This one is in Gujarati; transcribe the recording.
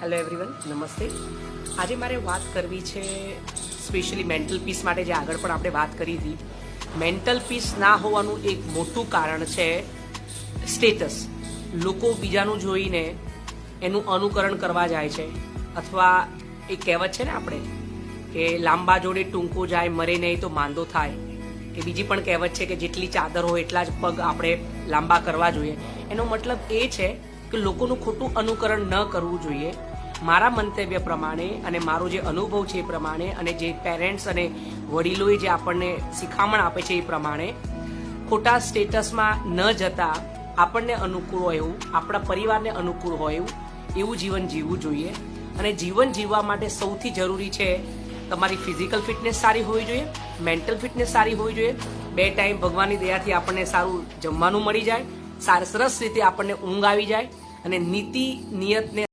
હેલો એવરીવન, નમસ્તે. આજે મારે વાત કરવી છે સ્પેશિયલી મેન્ટલ પીસ માટે, જે આગળ પણ આપણે વાત કરી હતી. મેન્ટલ પીસ ના હોવાનું એક મોટું કારણ છે સ્ટેટસ. લોકો બીજાનું જોઈને એનું અનુકરણ કરવા જાય છે, અથવા એક કહેવત છે ને આપણે કે લાંબા જોડે ટૂંકો જાય, મરે નહીં તો માંદો થાય. એ બીજી પણ કહેવત છે કે જેટલી ચાદર હોય એટલા જ પગ આપણે લાંબા કરવા જોઈએ. એનો મતલબ એ છે કે લોકોનું ખોટું અનુકરણ ન કરવું જોઈએ. મારા મંતવ્ય પ્રમાણે અને મારો જે અનુભવ છે એ પ્રમાણે, અને જે પેરેન્ટ્સ અને વડીલોએ જે આપણને શિખામણ આપે છે એ પ્રમાણે, ખોટા સ્ટેટસમાં ન જતા આપણને અનુકૂળ હોય એવું, આપણા પરિવારને અનુકૂળ હોય એવું જીવન જીવવું જોઈએ. અને જીવન જીવવા માટે સૌથી જરૂરી છે તમારી ફિઝિકલ ફિટનેસ સારી હોવી જોઈએ, મેન્ટલ ફિટનેસ સારી હોવી જોઈએ. 2 ટાઈમ ભગવાનની દયાથી આપણને સારું જમવાનું મળી જાય, સરસ રીતે આપણને ઊંઘ આવી જાય, અને નીતિ નિયતને